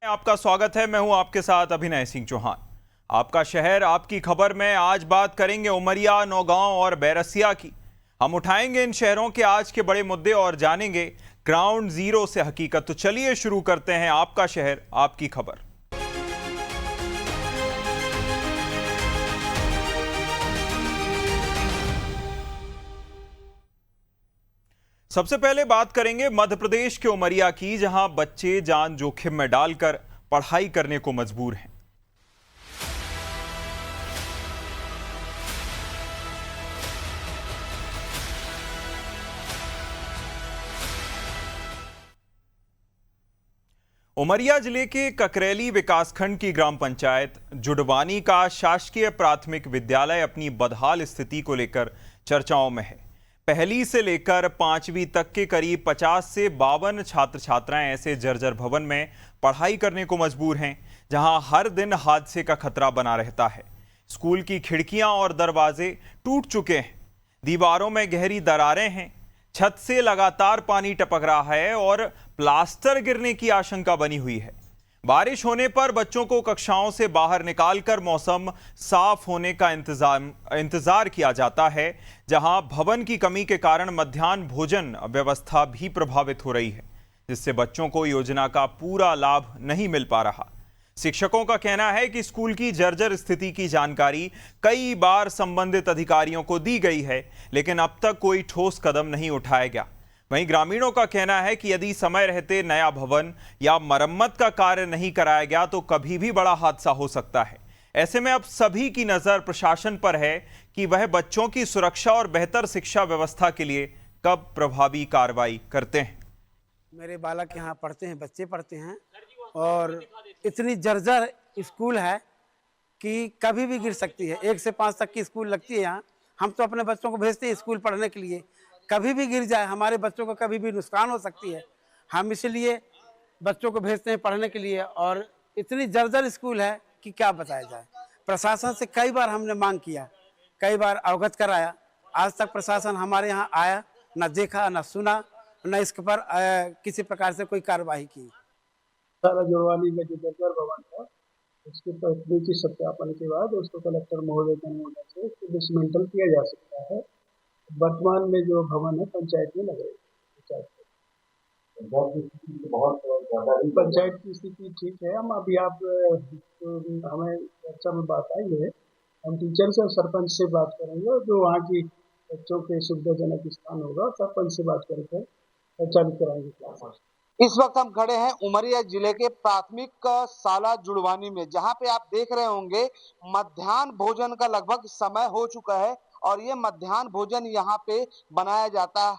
आपका स्वागत है। मैं हूं आपके साथ अभिनय सिंह चौहान। आपका शहर आपकी खबर में आज बात करेंगे उमरिया, नौगांव और बैरसिया की। हम उठाएंगे इन शहरों के आज के बड़े मुद्दे और जानेंगे ग्राउंड जीरो से हकीकत। तो चलिए शुरू करते हैं आपका शहर आपकी खबर। सबसे पहले बात करेंगे मध्य प्रदेश के उमरिया की, जहां बच्चे जान जोखिम में डालकर पढ़ाई करने को मजबूर हैं। उमरिया जिले के ककरैली विकासखंड की ग्राम पंचायत जुडवानी का शासकीय प्राथमिक विद्यालय अपनी बदहाल स्थिति को लेकर चर्चाओं में है। पहली से लेकर 5वीं तक के करीब 50 से 52 छात्र छात्राएं ऐसे जर्जर भवन में पढ़ाई करने को मजबूर हैं, जहां हर दिन हादसे का खतरा बना रहता है। स्कूल की खिड़कियां और दरवाजे टूट चुके हैं, दीवारों में गहरी दरारें हैं, छत से लगातार पानी टपक रहा है और प्लास्टर गिरने की आशंका बनी हुई है। बारिश होने पर बच्चों को कक्षाओं से बाहर निकालकर मौसम साफ होने का इंतजार किया जाता है, जहां भवन की कमी के कारण मध्याह्न भोजन व्यवस्था भी प्रभावित हो रही है, जिससे बच्चों को योजना का पूरा लाभ नहीं मिल पा रहा। शिक्षकों का कहना है कि स्कूल की जर्जर स्थिति की जानकारी कई बार संबंधित अधिकारियों को दी गई है, लेकिन अब तक कोई ठोस कदम नहीं उठाया गया। वहीं ग्रामीणों का कहना है कि यदि समय रहते नया भवन या मरम्मत का कार्य नहीं कराया गया तो कभी भी बड़ा हादसा हो सकता है। ऐसे में अब सभी की नजर प्रशासन पर है कि वह बच्चों की सुरक्षा और बेहतर शिक्षा व्यवस्था के लिए कब प्रभावी कार्रवाई करते हैं। मेरे बालक यहाँ पढ़ते हैं, बच्चे पढ़ते हैं और इतनी जर्जर स्कूल है कि कभी भी गिर सकती है। 1 से 5 तक की स्कूल लगती है यहाँ। हम तो अपने बच्चों को भेजते हैं स्कूल पढ़ने के लिए, कभी भी गिर जाए हमारे बच्चों को कभी भी नुकसान हो सकती है। हम इसलिए बच्चों को भेजते हैं पढ़ने के लिए और इतनी जर्जर स्कूल है कि क्या बताया जाए। प्रशासन से कई बार हमने मांग किया, कई बार अवगत कराया, आज तक प्रशासन हमारे यहाँ आया, न देखा न सुना, न इसके पर किसी प्रकार से कोई कार्रवाई की। सारा जुड़वानी में जो जर्जर भवन था, उसके तकनीकी सत्यापन के बाद उसको कलेक्टर महोदय के अनुमोदन से उसको डिसमेंटल किया जा सकता है। वर्तमान में जो भवन है पंचायत में लग रही है। पंचायत की स्थिति ठीक है। हम अभी आप तो हमें चर्चा में बात आई है, हम टीचर से और सरपंच से बात करेंगे और जो वहाँ की बच्चों के सुविधाजनक स्थान होगा सरपंच से बात करके चर्चा कराएंगे क्लास। इस वक्त हम खड़े हैं उमरिया जिले के प्राथमिक शाला जुड़वानी में, जहां पे आप देख रहे होंगे मध्याह्न भोजन का लगभग समय हो चुका है और ये मध्याह्न भोजन यहाँ पे बनाया जाता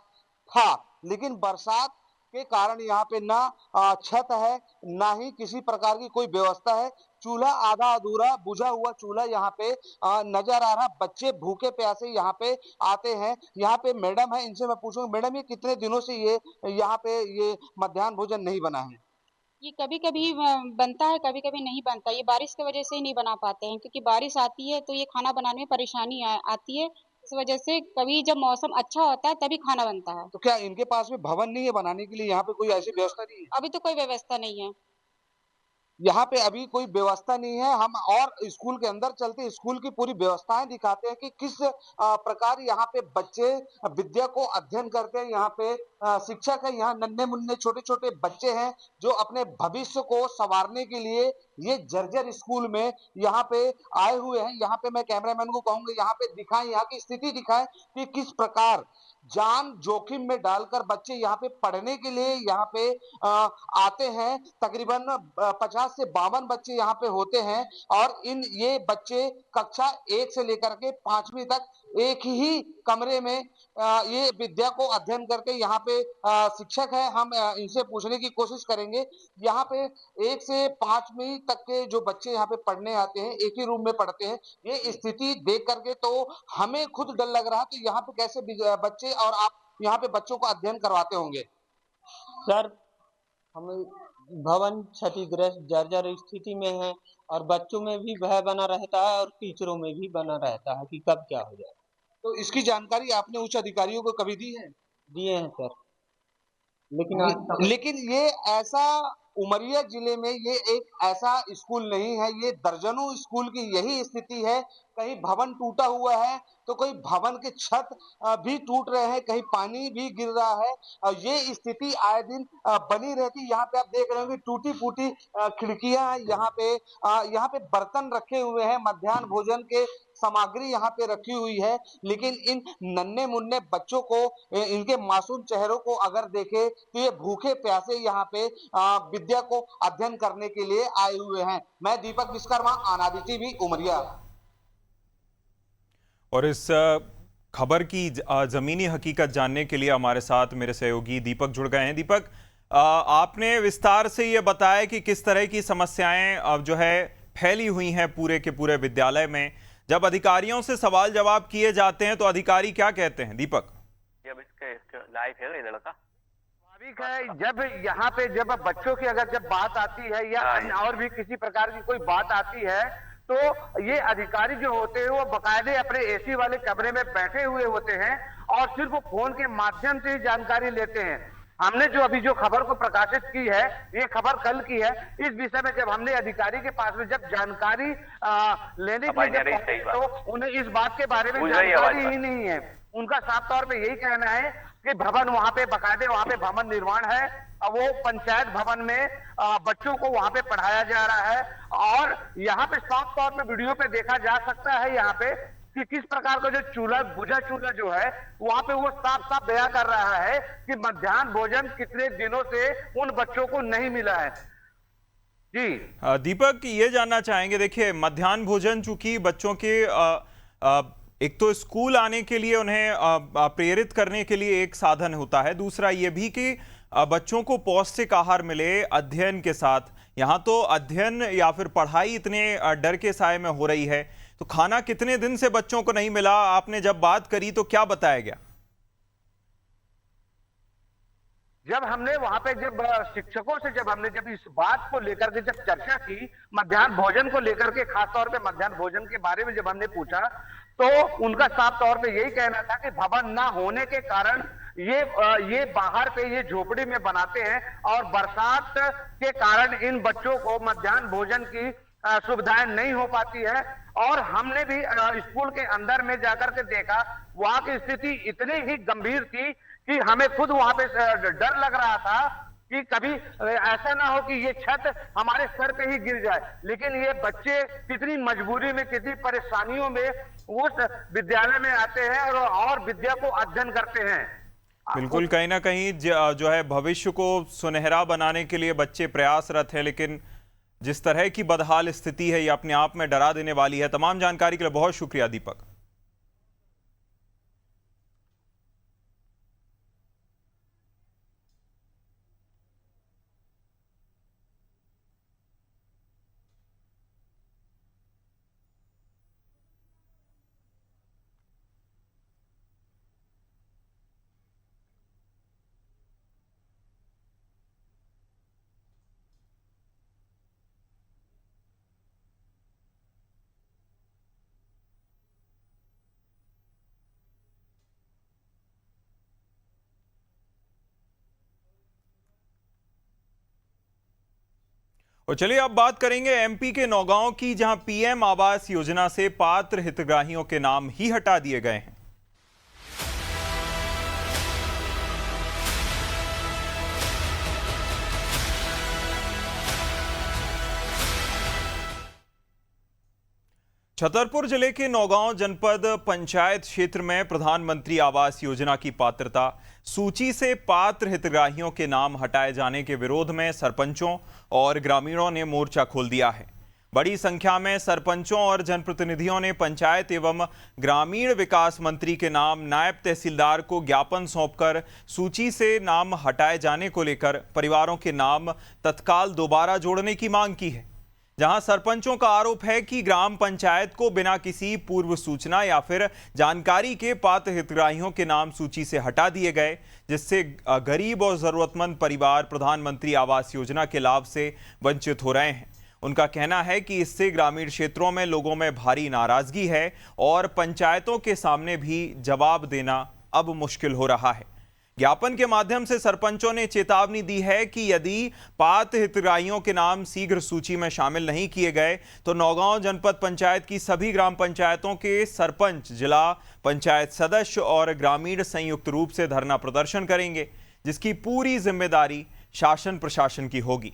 था, लेकिन बरसात के कारण यहाँ पे ना छत है, ना ही किसी प्रकार की कोई व्यवस्था है। चूल्हा आधा अधूरा बुझा हुआ चूल्हा यहाँ पे नजर आ रहा। बच्चे भूखे प्यासे यहाँ पे आते हैं। यहाँ पे मैडम है, इनसे मैं पूछूंगा, मैडम ये कितने दिनों से ये यहाँ पे ये मध्याह्न भोजन नहीं बना है? ये कभी-कभी बनता है, कभी-कभी नहीं बनता। ये बारिश की वजह से ही नहीं बना पाते हैं, क्योंकि बारिश आती है तो ये खाना बनाने में परेशानी आती है। इस वजह से कभी जब मौसम अच्छा होता है तभी खाना बनता है। तो क्या इनके पास में भवन नहीं है बनाने के लिए? यहाँ पे कोई ऐसी व्यवस्था नहीं है? अभी तो कोई व्यवस्था नहीं है। यहाँ पे अभी कोई व्यवस्था नहीं है। हम और स्कूल के अंदर चलते हैं, स्कूल की पूरी व्यवस्थाएं दिखाते हैं कि किस प्रकार यहाँ पे बच्चे विद्या को अध्ययन करते हैं। यहाँ पे शिक्षक है, यहाँ नन्हे मुन्ने छोटे छोटे बच्चे हैं जो अपने भविष्य को संवारने के लिए ये जर्जर स्कूल में यहाँ पे आए हुए हैं। यहाँ पे मैं कैमरामैन को कहूंगा यहाँ पे दिखाएं, यहाँ की स्थिति दिखाएं कि किस प्रकार जान जोखिम में डालकर बच्चे यहाँ पे पढ़ने के लिए यहाँ पे आते हैं। तकरीबन 50 से 52 बच्चे यहाँ पे होते हैं और ये बच्चे कक्षा 1 से लेकर के 5वीं तक एक ही कमरे में ये विद्या को अध्ययन करके यहाँ पे शिक्षक है। हम इनसे पूछने की कोशिश करेंगे। यहाँ पे 1 से 5वीं तक के जो बच्चे यहाँ पे पढ़ने आते हैं, एक ही रूम में पढ़ते हैं। ये स्थिति देख करके तो हमें खुद डर लग रहा है। तो यहाँ पे कैसे बच्चे और आप यहाँ पे बच्चों को अध्ययन करवाते होंगे? सर, हमें भवन क्षतिग्रस्त जर्जर स्थिति में है और बच्चों में भी भय बना रहता है और टीचरों में भी बना रहता है कि कब क्या हो जाए। तो इसकी जानकारी आपने उच्च अधिकारियों को कभी दी है? दिए हैं सर, लेकिन लेकिन ये ऐसा उमरिया जिले में ये एक ऐसा स्कूल नहीं है, ये दर्जनों स्कूल की यही स्थिति है। कहीं भवन टूटा हुआ है तो कोई भवन के छत भी टूट रहे हैं, कहीं पानी भी गिर रहा है। ये स्थिति आए दिन बनी रहती। यहाँ पे आप देख रहे होंगे टूटी फूटी खिड़कियां हैं। यहाँ पे बर्तन रखे हुए हैं, मध्याह्न भोजन के सामग्री यहाँ पे रखी हुई है। लेकिन इन नन्हे मुन्ने बच्चों को, इनके मासूम चेहरों को अगर देखें तो ये भूखे प्यासे यहाँ पे विद्या को अध्ययन करने के लिए आए हुए हैं। मैं दीपक विश्वकर्मा, अनादि टीवी, उमरिया। और इस खबर की जमीनी हकीकत जानने के लिए हमारे साथ मेरे सहयोगी दीपक जुड़ गए हैं। दीपक, आपने विस्तार से ये बताया कि किस तरह की समस्याएं जो है फैली हुई हैं पूरे के पूरे विद्यालय में। जब अधिकारियों से सवाल जवाब किए जाते हैं तो अधिकारी क्या कहते हैं? दीपक, जब इसका लाइव है ये लड़का स्वाभाविक है, जब यहाँ पे जब बच्चों की अगर जब बात आती है या और भी किसी प्रकार की कोई बात आती है तो ये अधिकारी जो होते हैं वो बकायदे अपने एसी वाले कमरे में बैठे हुए होते हैं और सिर्फ वो फोन के माध्यम से ही जानकारी लेते हैं। हमने जो अभी जो खबर को प्रकाशित की है, ये खबर कल की है। इस विषय में जब हमने अधिकारी के पास में जब जानकारी लेने के लिए तो उन्हें इस बात के बारे में जानकारी ही नहीं है। उनका साफ तौर पे यही कहना है कि भवन वहां पे बकायदे वहां पे भवन निर्माण है, वो पंचायत भवन में बच्चों को वहां पे पढ़ाया जा रहा है। और यहाँ पे साफ तौर पे वीडियो पे देखा जा सकता है यहाँ पे कि किस प्रकार का जो चूल्हा, बुझा चूल्हा जो है वहां पे वो साफ साफ बयां कर रहा है कि मध्याह्न भोजन कितने दिनों से उन बच्चों को नहीं मिला है। जी दीपक, ये जानना चाहेंगे, देखिए मध्याह्न भोजन चूंकि बच्चों के एक तो स्कूल आने के लिए उन्हें प्रेरित करने के लिए एक साधन होता है, दूसरा ये भी कि बच्चों को पौष्टिक आहार मिले अध्ययन के साथ। यहाँ तो अध्ययन या फिर पढ़ाई इतने डर के साए में हो रही है, तो खाना कितने दिन से बच्चों को नहीं मिला? आपने जब बात करी तो क्या बताया गया? जब हमने वहां पे जब शिक्षकों से जब इस बात को लेकर के जब चर्चा की, मध्याह्न भोजन को लेकर के, खासतौर पे मध्याह्न भोजन के बारे में जब हमने पूछा तो उनका साफ तौर पे यही कहना था कि भवन ना होने के कारण ये बाहर पे ये झोपड़ी में बनाते हैं और बरसात के कारण इन बच्चों को मध्याह्न भोजन की सुविधाएं नहीं हो पाती है। और हमने भी स्कूल के अंदर में जाकर के देखा, वहां की स्थिति इतनी ही गंभीर थी कि हमें खुद वहां पे डर लग रहा था कि कभी ऐसा ना हो कि ये छत हमारे सर पे ही गिर जाए। लेकिन ये बच्चे कितनी मजबूरी में, कितनी परेशानियों में उस विद्यालय में आते हैं और विद्या को अध्ययन करते हैं। बिल्कुल, कहीं ना कहीं जो है भविष्य को सुनहरा बनाने के लिए बच्चे प्रयासरत हैं, लेकिन जिस तरह की बदहाल स्थिति है ये अपने आप में डरा देने वाली है। तमाम जानकारी के लिए बहुत शुक्रिया दीपक। और चलिए अब बात करेंगे एमपी के नौगांव की, जहां पीएम आवास योजना से पात्र हितग्राहियों के नाम ही हटा दिए गए हैं। छतरपुर जिले के नौगांव जनपद पंचायत क्षेत्र में प्रधानमंत्री आवास योजना की पात्रता सूची से पात्र हितग्राहियों के नाम हटाए जाने के विरोध में सरपंचों और ग्रामीणों ने मोर्चा खोल दिया है। बड़ी संख्या में सरपंचों और जनप्रतिनिधियों ने पंचायत एवं ग्रामीण विकास मंत्री के नाम नायब तहसीलदार को ज्ञापन सौंपकर सूची से नाम हटाए जाने को लेकर परिवारों के नाम तत्काल दोबारा जोड़ने की मांग की है। जहां सरपंचों का आरोप है कि ग्राम पंचायत को बिना किसी पूर्व सूचना या फिर जानकारी के पात्र हितग्राहियों के नाम सूची से हटा दिए गए, जिससे गरीब और जरूरतमंद परिवार प्रधानमंत्री आवास योजना के लाभ से वंचित हो रहे हैं। उनका कहना है कि इससे ग्रामीण क्षेत्रों में लोगों में भारी नाराजगी है और पंचायतों के सामने भी जवाब देना अब मुश्किल हो रहा है। ज्ञापन के माध्यम से सरपंचों ने चेतावनी दी है कि यदि पात्र हितग्राहियों के नाम शीघ्र सूची में शामिल नहीं किए गए तो नौगांव जनपद पंचायत की सभी ग्राम पंचायतों के सरपंच, जिला पंचायत सदस्य और ग्रामीण संयुक्त रूप से धरना प्रदर्शन करेंगे, जिसकी पूरी जिम्मेदारी शासन प्रशासन की होगी।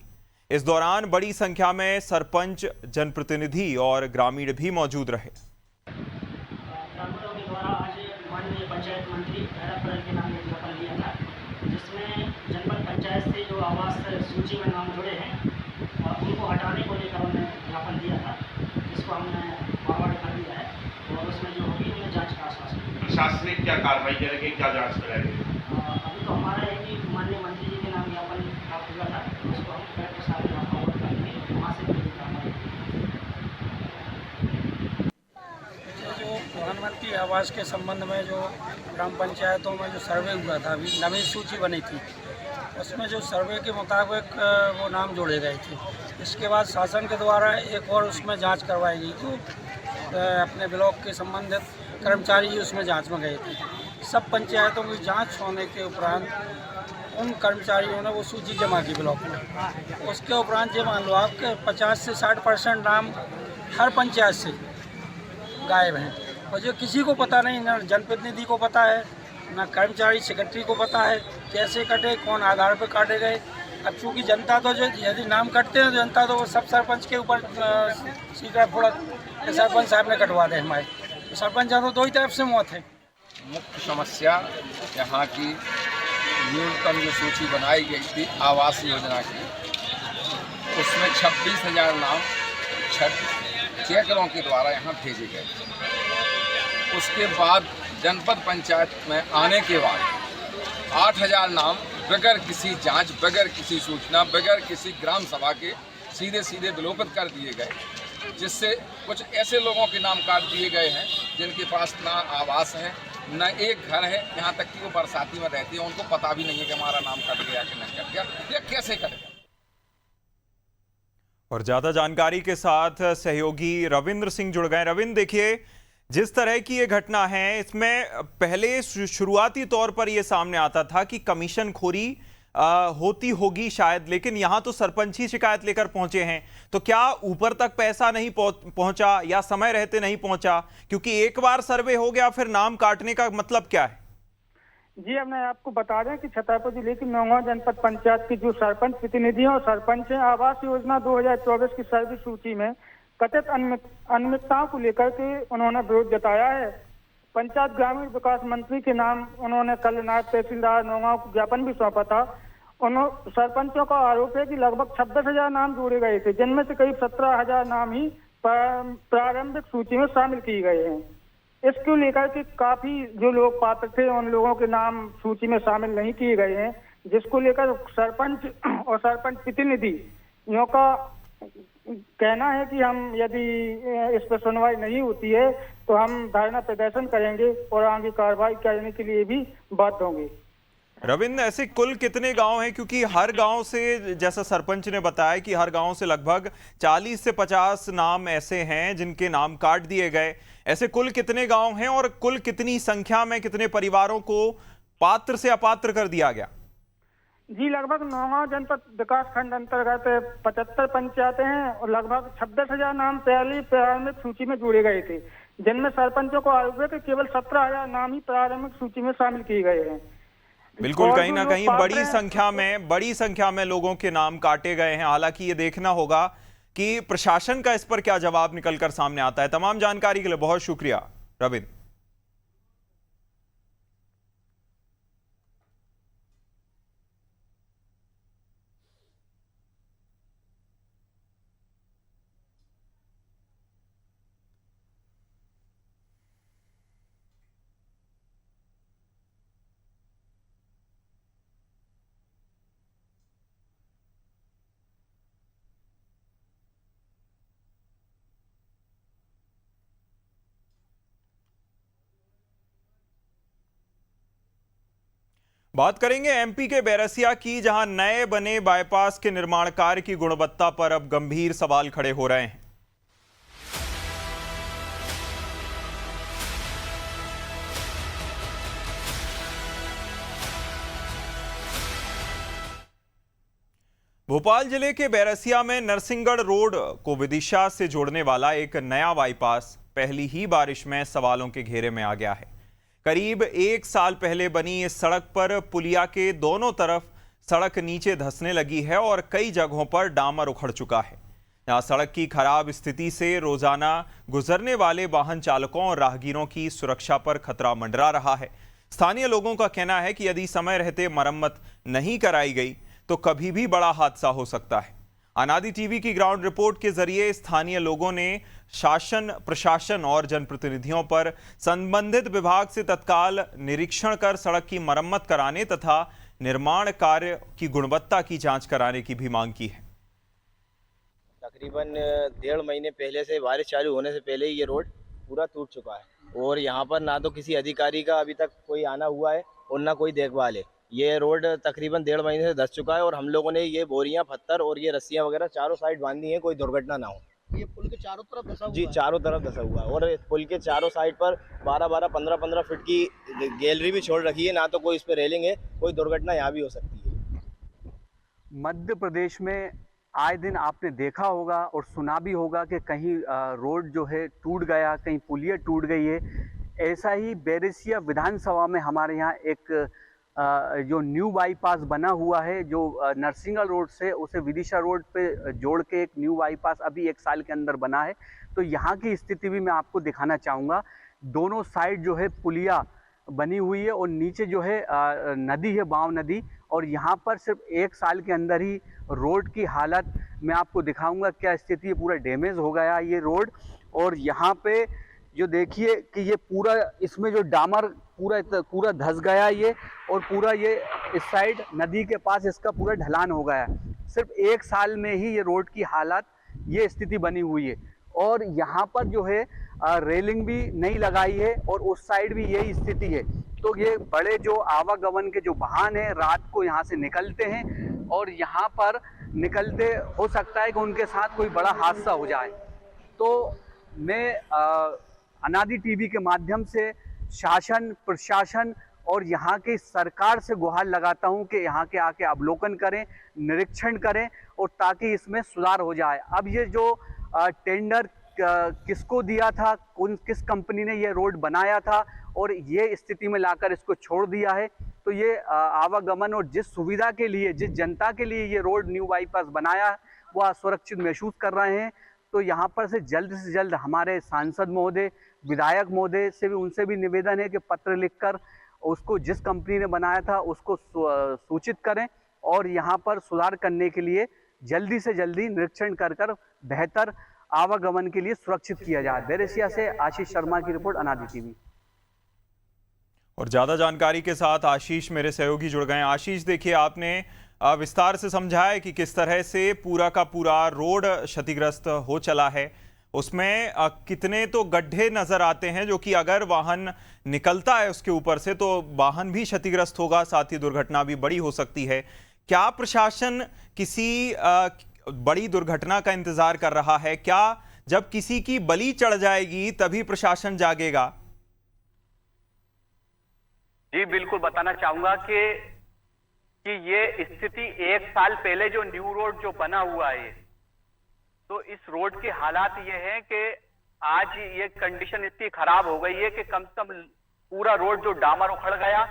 इस दौरान बड़ी संख्या में सरपंच, जनप्रतिनिधि और ग्रामीण भी मौजूद रहे। ग्रामीणों के द्वारा आज माननीय पंचायत मंत्री भैरव पटेल के नाम एक ज्ञापन लिया था, जिसमें जनपद पंचायत से जो आवास सूची में नाम जुड़े हैं उनको हटाने को लेकर उन्होंने ज्ञापन दिया था, जिसको हमने फॉरवर्ड कर दिया है और उसमें जो होगी उन्हें जांच का आश्वासन। प्रशासनिक क्या कार्रवाई करेगी, क्या जांच कराएगी? अभी तो हमारा है कि माननीय मंत्री जी के नाम ज्ञापन प्राप्त हुआ था, उसको हम कलेक्टर साहब के नाम फॉरवर्ड करेंगे, वहाँ से कोई कार्रवाई। प्रधानमंत्री आवास के संबंध में जो ग्राम पंचायतों में जो सर्वे हुआ था, अभी नवी सूची बनी थी, उसमें जो सर्वे के मुताबिक वो नाम जोड़े गए थे। इसके बाद शासन के द्वारा एक और उसमें जांच करवाई गई थी। अपने ब्लॉक के संबंधित कर्मचारी उसमें जांच में गए थे। सब पंचायतों की जांच होने के उपरांत उन कर्मचारियों ने वो सूची जमा की ब्लॉक में। उसके उपरांत ये मान लो आपके 50 से 60% नाम हर पंचायत से गायब हैं और जो किसी को पता नहीं, ना जनप्रतिनिधि को पता है, ना कर्मचारी सेक्रेटरी को पता है कैसे कटे, कौन आधार पर काटे गए। अब चूँकि जनता तो जो यदि नाम कटते हैं तो जनता तो वो सब सरपंच के ऊपर सीधा फोड़ा सरपंच साहब ने कटवा दे हमारे, तो सरपंच तो दो ही तरफ से मौत है। मुख्य समस्या यहाँ की न्यूनतम जो सूची बनाई गई थी आवास योजना की, उसमें 26,000 नाम चेकरों के द्वारा यहाँ भेजे गए। उसके बाद जनपद पंचायत में आने के बाद 8,000 नाम बगैर किसी जांच, बगैर किसी सूचना, बगैर किसी ग्राम सभा के सीधे विलोपित कर दिए गए, जिससे कुछ ऐसे लोगों के नाम काट दिए गए हैं जिनके पास ना आवास है, न एक घर है, यहाँ तक कि वो बरसाती में रहती है, उनको पता भी नहीं है कि हमारा नाम कट गया कि नहीं कट गया या कैसे कट गया। और ज्यादा जानकारी के साथ सहयोगी रविंद्र सिंह जुड़ गए। रविंद्र, देखिए जिस तरह की ये घटना है, इसमें पहले शुरुआती तौर पर ये सामने आता था कि कमीशन खोरी होती होगी शायद, लेकिन यहाँ तो सरपंच ही शिकायत लेकर पहुंचे हैं, तो क्या ऊपर तक पैसा नहीं पहुंचा या समय रहते नहीं पहुंचा? क्योंकि एक बार सर्वे हो गया फिर नाम काटने का मतलब क्या है? जी, अब मैं आपको बता दें कि छतरपुर जिले की नौगांव जनपद पंचायत की जो सरपंच प्रतिनिधियों और सरपंच हैं, आवास योजना 2024 की सर्वे सूची में कथित अनियमितताओं को लेकर के उन्होंने विरोध जताया है। पंचायत ग्रामीण विकास मंत्री के नाम उन्होंने कल नायब तहसीलदार नौगांव को ज्ञापन भी सौंपा था। सरपंचों का आरोप है कि लगभग 26,000 नाम जोड़े गए थे, जिनमें से करीब 17,000 नाम ही प्रारंभिक सूची में शामिल किए गए हैं। इसको लेकर के काफी जो लोग पात्र थे उन लोगों के नाम सूची में शामिल नहीं किए गए हैं, जिसको लेकर सरपंच और सरपंच प्रतिनिधियों का कहना है कि हम यदि इस पर सुनवाई नहीं होती है तो हम धरना प्रदर्शन करेंगे और आगे कार्रवाई करने के लिए भी बाध्य होंगे। रविंद्र, ऐसे कुल कितने गांव हैं? क्योंकि हर गांव से, जैसा सरपंच ने बताया कि हर गांव से लगभग 40 से 50 नाम ऐसे हैं जिनके नाम काट दिए गए। ऐसे कुल कितने गांव हैं और कुल कितनी संख्या में कितने परिवारों को पात्र से अपात्र कर दिया गया? जी, लगभग नौगांव जनपद विकास खंड अंतर्गत 75 पंचायतें हैं और लगभग 26,000 नाम पहले प्रारंभिक सूची में जोड़े गए थे, जिनमें सरपंचों को आरोप है कि केवल 17,000 नाम ही प्रारंभिक सूची में शामिल किए गए हैं। बिल्कुल, कहीं ना कहीं बड़ी संख्या में लोगों के नाम काटे गए हैं। हालांकि ये देखना होगा कि प्रशासन का इस पर क्या जवाब निकलकर सामने आता है। तमाम जानकारी के लिए बहुत शुक्रिया रविंद्र। बात करेंगे एमपी के बैरसिया की, जहां नए बने बाईपास के निर्माण कार्य की गुणवत्ता पर अब गंभीर सवाल खड़े हो रहे हैं। भोपाल जिले के बैरसिया में नरसिंहगढ़ रोड को विदिशा से जोड़ने वाला एक नया बाईपास पहली ही बारिश में सवालों के घेरे में आ गया है। करीब 1 साल पहले बनी इस सड़क पर पुलिया के दोनों तरफ सड़क नीचे धंसने लगी है और कई जगहों पर डामर उखड़ चुका है। यहाँ सड़क की खराब स्थिति से रोजाना गुजरने वाले वाहन चालकों और राहगीरों की सुरक्षा पर खतरा मंडरा रहा है। स्थानीय लोगों का कहना है कि यदि समय रहते मरम्मत नहीं कराई गई तो कभी भी बड़ा हादसा हो सकता है। अनादि टीवी की ग्राउंड रिपोर्ट के जरिए स्थानीय लोगों ने शासन, प्रशासन और जनप्रतिनिधियों पर संबंधित विभाग से तत्काल निरीक्षण कर सड़क की मरम्मत कराने तथा निर्माण कार्य की गुणवत्ता की जांच कराने की भी मांग की है। तकरीबन 1.5 महीने पहले से बारिश चालू होने से पहले ही ये रोड पूरा टूट चुका है और यहाँ पर ना तो किसी अधिकारी का अभी तक कोई आना हुआ है और ना कोई देखभाल है। ये रोड तकरीबन 1.5 महीने से धंस चुका है और हम लोगों ने ये बोरियां, पत्थर और ये रस्सियां वगैरह चारों साइड बांधी हैं, कोई दुर्घटना ना हो। ये पुल के चारों तरफ धंसा हुआ जी, चारों तरफ धंसा हुआ है और पुल के चारों साइड पर 12-12, 15-15 फीट की गैलरी भी छोड़ रखी है। ना तो कोई इस पर रेलिंग है, कोई दुर्घटना यहाँ भी हो सकती है। मध्य प्रदेश में आए दिन आपने देखा होगा और सुना भी होगा कि कहीं रोड जो है टूट गया, कहीं पुलिया टूट गई है। ऐसा ही बैरसिया विधानसभा में हमारे यहाँ एक जो न्यू बाईपास बना हुआ है, जो नरसिंहगढ़ रोड से उसे विदिशा रोड पे जोड़ के एक न्यू बाईपास अभी 1 साल के अंदर बना है। तो यहाँ की स्थिति भी मैं आपको दिखाना चाहूँगा। दोनों साइड जो है पुलिया बनी हुई है और नीचे जो है नदी है, बाव नदी, और यहाँ पर सिर्फ 1 साल के अंदर ही रोड की हालत मैं आपको दिखाऊंगा क्या स्थिति है। पूरा डैमेज हो गया ये रोड और यहाँ पे जो देखिए कि ये पूरा इसमें जो डामर पूरा धंस गया ये, और पूरा ये इस साइड नदी के पास इसका पूरा ढलान हो गया। सिर्फ 1 साल में ही ये रोड की हालत ये स्थिति बनी हुई है। और यहाँ पर जो है रेलिंग भी नहीं लगाई है और उस साइड भी यही स्थिति है। तो ये बड़े जो आवागमन के जो वाहन हैं रात को यहाँ से निकलते हैं और यहाँ पर निकलते हो सकता है कि उनके साथ कोई बड़ा हादसा हो जाए। तो मैं अनादि टीवी के माध्यम से शासन, प्रशासन और यहाँ की सरकार से गुहार लगाता हूँ कि यहाँ के आके अवलोकन करें, निरीक्षण करें और ताकि इसमें सुधार हो जाए। अब ये जो टेंडर किसको दिया था, किस कंपनी ने ये रोड बनाया था और ये स्थिति में लाकर इसको छोड़ दिया है, तो ये आवागमन और जिस सुविधा के लिए, जिस जनता के लिए ये रोड न्यू बाईपास बनाया है वो असुरक्षित महसूस कर रहे हैं। तो यहाँ पर से जल्द हमारे सांसद महोदय, विधायक महोदय से भी, उनसे भी निवेदन है कि पत्र लिखकर उसको जिस कंपनी ने बनाया था उसको सूचित करें और यहाँ पर सुधार करने के लिए जल्दी से जल्दी निरीक्षण कर बेहतर आवागमन के लिए सुरक्षित किया जाए। बैरसिया से आशीष शर्मा की रिपोर्ट, अनादि टीवी। और ज्यादा जानकारी के साथ आशीष मेरे सहयोगी जुड़ गए। आशीष, देखिए आपने विस्तार से समझाया कि किस तरह से पूरा का पूरा रोड क्षतिग्रस्त हो चला है। उसमें कितने तो गड्ढे नजर आते हैं जो कि अगर वाहन निकलता है उसके ऊपर से तो वाहन भी क्षतिग्रस्त होगा, साथ ही दुर्घटना भी बड़ी हो सकती है। क्या प्रशासन किसी बड़ी दुर्घटना का इंतजार कर रहा है? क्या जब किसी की बलि चढ़ जाएगी तभी प्रशासन जागेगा? जी बिल्कुल, बताना चाहूंगा कि ये स्थिति 1 साल पहले जो न्यू रोड जो बना हुआ है, तो इस रोड के हालात ये हैं कि आज ये कंडीशन इतनी खराब हो गई है कि कम से कम पूरा रोड जो डामर उखड़ गया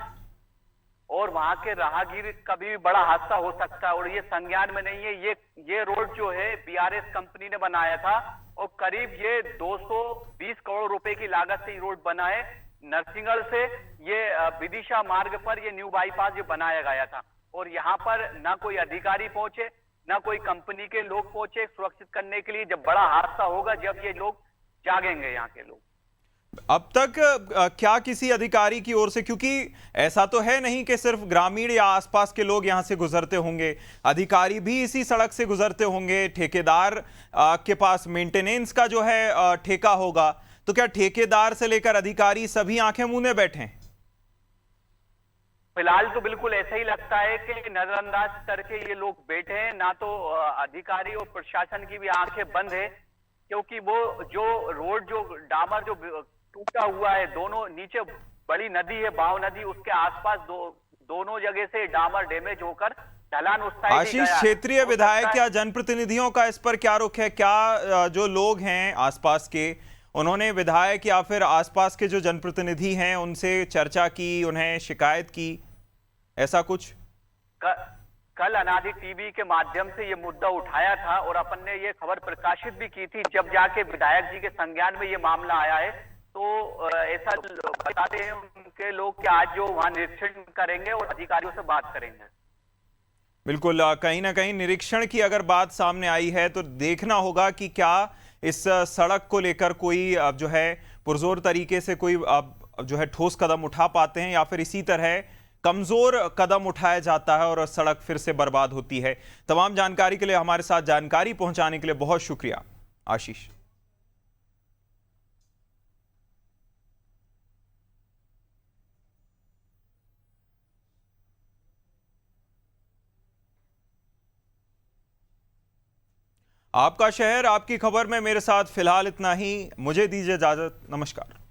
और वहां के राहगीर कभी भी बड़ा हादसा हो सकता है और ये संज्ञान में नहीं है। ये रोड जो है BRS कंपनी ने बनाया था और करीब ये 220 करोड़ रुपए की लागत से ये रोड बना है। नरसिंहगढ़ से ये विदिशा मार्ग पर ये न्यू बाईपास जो बनाया गया था और यहाँ पर ना कोई अधिकारी पहुंचे, ना कोई कंपनी के लोग पहुंचे सुरक्षित करने के लिए। जब बड़ा हादसा होगा जब ये लोग जागेंगे यहाँ के लोग। अब तक क्या किसी अधिकारी की ओर से, क्योंकि ऐसा तो है नहीं कि सिर्फ ग्रामीण या आसपास के लोग यहां से गुजरते होंगे, अधिकारी भी इसी सड़क से गुजरते होंगे, ठेकेदार के पास मेंटेनेंस का जो है ठेका होगा, तो क्या ठेकेदार से लेकर अधिकारी सभी आंखें मूंदे बैठे? फिलहाल तो बिल्कुल ऐसा ही लगता है कि नजरअंदाज करके ये लोग बैठे हैं। ना तो अधिकारी और प्रशासन की भी आंखें बंद है, क्योंकि वो जो रोड जो डामर जो टूटा हुआ है, दोनों नीचे बड़ी नदी है, बाव नदी, उसके आसपास दोनों जगह से डामर डैमेज होकर ढलान उस साइड ही आशीष, गया है। क्षेत्रीय हो विधायक सकता या है- जनप्रतिनिधियों का इस पर क्या रुख है? क्या जो लोग हैं आसपास के, उन्होंने विधायक या फिर आसपास के जो जनप्रतिनिधि हैं उनसे चर्चा की, उन्हें शिकायत की, ऐसा कुछ? कल अनादि टीवी के माध्यम से ये मुद्दा उठाया था और अपन ने ये खबर प्रकाशित भी की थी। जब जाके विधायक जी के संज्ञान में ये मामला आया है तो ऐसा बताते हैं उनके लोग कि आज जो वहां निरीक्षण करेंगे और अधिकारियों से बात करेंगे। बिल्कुल, कहीं ना कहीं निरीक्षण की अगर बात सामने आई है तो देखना होगा कि क्या इस सड़क को लेकर कोई जो है पुरजोर तरीके से कोई जो है ठोस कदम उठा पाते हैं या फिर इसी तरह कमजोर कदम उठाया जाता है और सड़क फिर से बर्बाद होती है। तमाम जानकारी के लिए, हमारे साथ जानकारी पहुंचाने के लिए बहुत शुक्रिया आशीष। आपका शहर आपकी खबर में मेरे साथ फिलहाल इतना ही। मुझे दीजिए इजाजत। नमस्कार।